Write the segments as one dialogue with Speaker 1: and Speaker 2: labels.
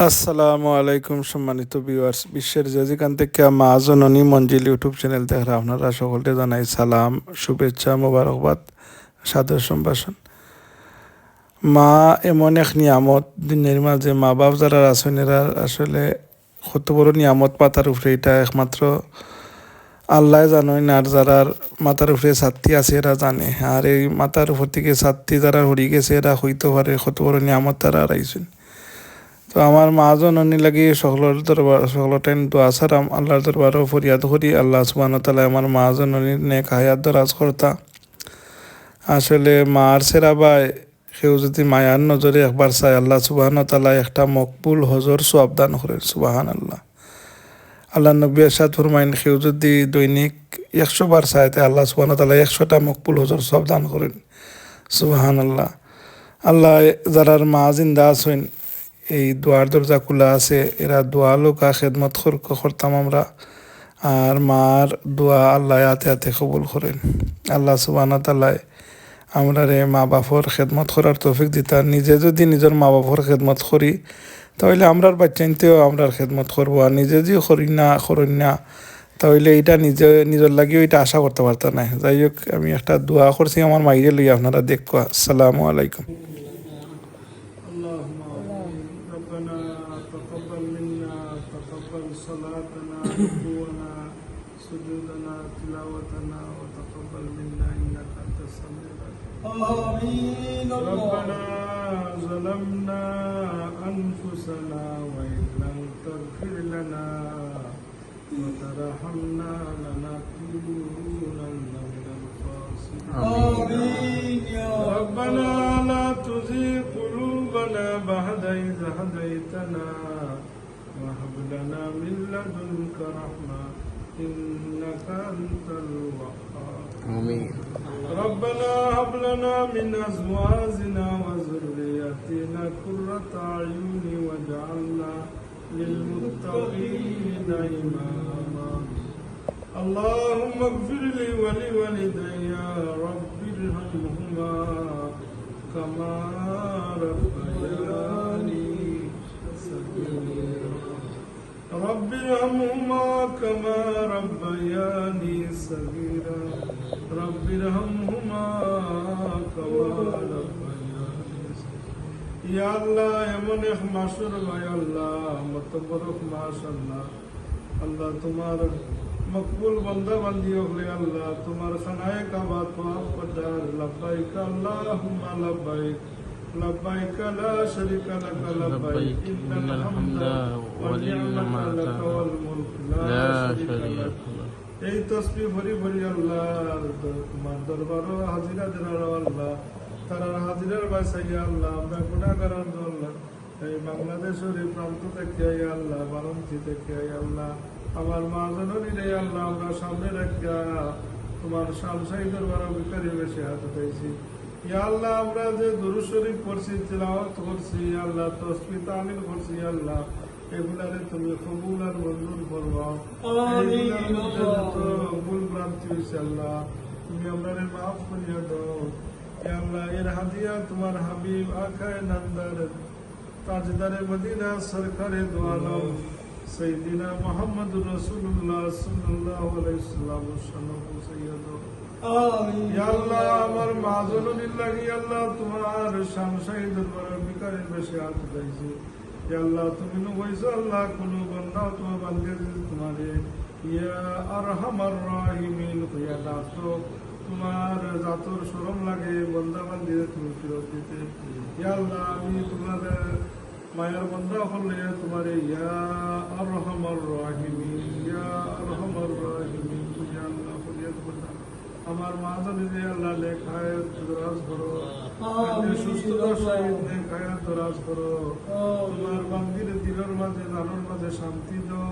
Speaker 1: আসসালামু আলাইকুম সম্মানিত ভিউয়ার্স, বিশ্বের যে যেখান থেকে মা জননী মঞ্জিল ইউটিউব চ্যানেল দেখে আপনারা সকলকে জানাই সালাম, শুভেচ্ছা, মোবারকবাদ, সাদর সম্ভাষণ। মা এমন এক নিয়ামত দুনিয়ার মাঝে, মা বাপ যারা আছেন এরা আসলে কত বড় নিয়ামত মাথার উপরে, এটা একমাত্র আল্লাহ জানেন। আর যারা মাথার উপরে ছাত্রী আছে এরা জানে, আর এই মাথার উপর থেকে ছাত্রী যারা হরি গেছে এরা হইতে পারে কত বড় নিয়ামত তারা হারাইছেন। তো আমার মা জননী লাগি সকলের দরবার সকলের টাইম দোয়া সারাম, আল্লাহর দরবারও ফরিয়াদ করি আল্লাহ সুবহানাহু ওয়া তাআলা আমার মা জননীর নেক হায়াত দরাজ করতা। আসলে মার সেরা বাই কেউ যদি মায়ার নজরে একবার চায় আল্লাহ সুবহানাহু ওয়া তাআলা একটা মকবুল হজর সওয়াব দান করেন। সুবহানাল্লাহ। আল্লাহ নবী ইরশাদ ফরমাইন, কেউ যদি দৈনিক 100 বার চায় তাই আল্লাহ সুবহানাহু ওয়া তাআলা 100টা মকবুল হজর সওয়াব দান করেন। সুবহানাল্লাহ। আল্লাহ যারার মা জিন্দা আছেন এই দোয়ার দরজা খোলা আছে, এরা দোয়া লোকা খেদমত করতাম আমরা। আর মার দোয়া আল্লাহ হাতে হাতে কবুল করেন। আল্লাহ সুবহানাহু ওয়া তাআলা আমরা রে মা বাপর খেদমত করার তৌফিক দিতা। নিজে যদি নিজের মা বাপর খেদমত করি তাহলে আমরার বাচ্চাইতেও আমরার খেদমত করবো, আর নিজে যদি করি না তাহলে এটা নিজের লাগিও এটা আশা করতে পারতাম না। যাই হোক, আমি একটা দোয়া করছি আমার মাইরে লইয়া, আপনারা দেখো। আসসালামু আলাইকুম।
Speaker 2: اللهم آمين. ربنا تقبل منا تقبل صلاتنا ركوعنا سجودنا تلاوتنا وتقبل منا إنك أنت السميع العليم. ربنا ظلمنا أنفسنا وإن لم تغفر لنا وترحمنا لنكونن من الخاسرين. ربنا لا تزغ قلوبنا بعد إذ هديتنا وهب لنا من لدنك رحمة إنك أنت الوهاب.
Speaker 3: آمين.
Speaker 2: ربنا هب لنا من أزواجنا وذرياتنا قرة أعين واجعلنا للمتقين إماما. اللهم اغفر لي ولوالدي رب ارحمهما كما ربياني صغيرا. رب ارحمهما كما ربياني صغيرا. رب ارحمهما كما ربياني صغيرا. يا الله এমন এক মাসুর ভাই আল্লাহ, মতবরক মাস আল্লাহ, আল্লাহ তোমার মকবুল বান্দা বান্দি হলে আল্লাহ তোমার খানায়ে কাবা তওয়াফ করার লব্বাইক আল্লাহুম্মা লব্বাইক লব্বাইক লা শারীকা লাক লব্বাইক ইন্নাল হামদা ওয়াল নি'মাতা লাক ওয়াল মুলক লা শারীকা লাক। এই তাসবিহ ভরি ভরি আল্লাহ তোমার দরবারে হাজিরা দেওয়ার আল্লাহ, তারা হাজিরার বাসাইয়া আল্লাহ আমরা গুনাহগার আল্লাহ, এই বাংলাদেশের এই প্রান্ত থেকে আল্লাহ বারাণসী থেকে আল্লাহ আমার মা জননী রে আল্লাহ আমরা সামনে রাখিয়া তোমার শামসাই দরবার ভিতরে বেশি হাত উঠাইছি। ইয়া আল্লাহ আমরা যে দুরূদ শরীফ পড়ছি, তিলাওয়াত করছি আল্লাহ, তাসবিহ তাহলিল করছি আল্লাহ, এগুলারে তুমি কবুল আর মঞ্জুর করবাও। এগুলার মধ্যে যত ভুল ভ্রান্তি হয়েছে আল্লাহ তুমি আমরারে মাফ করিয়া দাও। ইয়া আল্লাহ এর হাদিয়া তোমার হাবিব আকায়ে নামদার তাজদারে মদিনা সরকারে দো আলম সৈয়দিনা মুহাম্মদুর রাসূলুল্লাহ সাল্লাল্লাহু আলাইহি ওয়াসাল্লাম সন্ন্যাত সৈয়দ। আমিন। ইয়া আল্লাহ আমার মা জননীর লাগি আল্লাহ তোমার শামসাই দরবারে বিকারে বেশি হাত উঠাইছি। ইয়া আল্লাহ তুমি নবইছো আল্লাহ কোন বান্দা তোমার বান্দে তোমারে ইয়া আরহামার রাহিমিন ইয়া ডাকতো তোমার জাতর শরম লাগে বান্দা বান্দিরে তুমি ফিরত দিতে। ইয়া আল্লাহ আমি তোমার মায়ের বান্দা হলে তোমারে ইয়া আরহামার রাহিমিন ইয়া আরহামার রাহিমিন ইয়া আল্লাহ ফরিয়াদ করলাম আমার মা জানিরে আল্লাহ লেখায় দরাজ করো, সুস্থতার সহিত লেখায় দরাজ করো, তোমার বান্দিরে দিলের মাঝে জানোর মাঝে শান্তি দাও।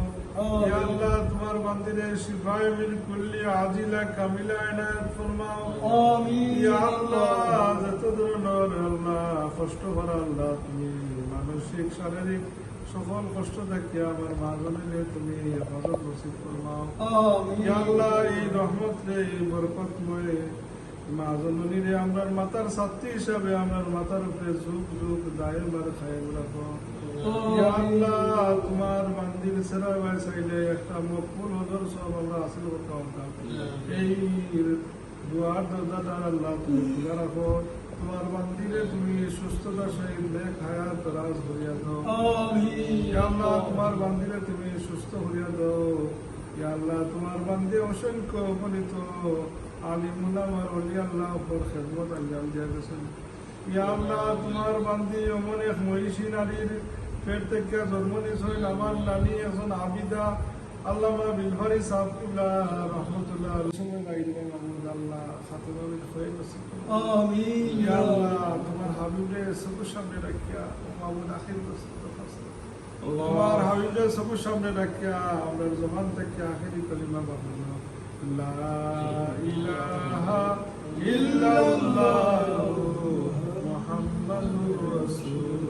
Speaker 2: ইয়া আল্লাহ তোমার বান্দিরে শিফায়ে মিন কুল্লি আজিলা কামিলা ইনায়াত ফরমাও। আমিন। ইয়া আল্লাহ যত ধরনের আল্লাহ কষ্ট ভরা আল্লাহ তুমি মানসিক শারীরিক সকল কষ্ট থেকে আমার মা জননীরে তুমি হেফাজত নসিব ফরমাও। আমিন। ইয়া আল্লাহ এই রহমত রে এই বরকতময় মা জননীরে আমরার মাতার ছাত্রী হিসাবে আমার মাতার উপরে যুগ যুগ দায়েম আর কায়েম রাখো। ইয়া আল্লাহ তোমার বান্দির সেরা ভাই চাইলে একটা মকবুল হজর সব আমরা হাসিল করতে পারতাম এই দুয়ার দরজাটা আল্লাহ তুমি খুলে রাখো তোমার বান্দিরে তুমি সুস্থতা সহিত নেক হায়াত রাজ করিয়া দাও ইয়া আল্লাহ তোমার বান্দিরে তুমি সুস্থ করিয়া দাও ইয়া আল্লাহ তোমার বান্দি অসংখ্য অপনীত আলিমুল্লাহ আমার ওলি আল্লাহ উপর খেদমত আঞ্জাম দিয়া গেছেন ইয়া আল্লাহ তোমার বান্দি এমন এক মহিষী নারীর পেট থেকে জন্ম নিয়েছেন আমার নানি এখন আবিদা আল্লামা বিলভারি সাহেবুল্লাহ রহমতুল্লাহ সময় লাগিলেন আল্লাহ খাতুনের হয়ে গেছে ইয়া আল্লাহ তোমার হাবিবে সবুর সামনে রাখিয়া মামুন আখির তোমার হাবিবে সবুর সামনে রাখিয়া আমরা জমান থেকে আখিরি কলিমা বাবুনা লা ইলাহা ইল্লাল্লাহ মুহাম্মাদুর রাসূলুল্লাহ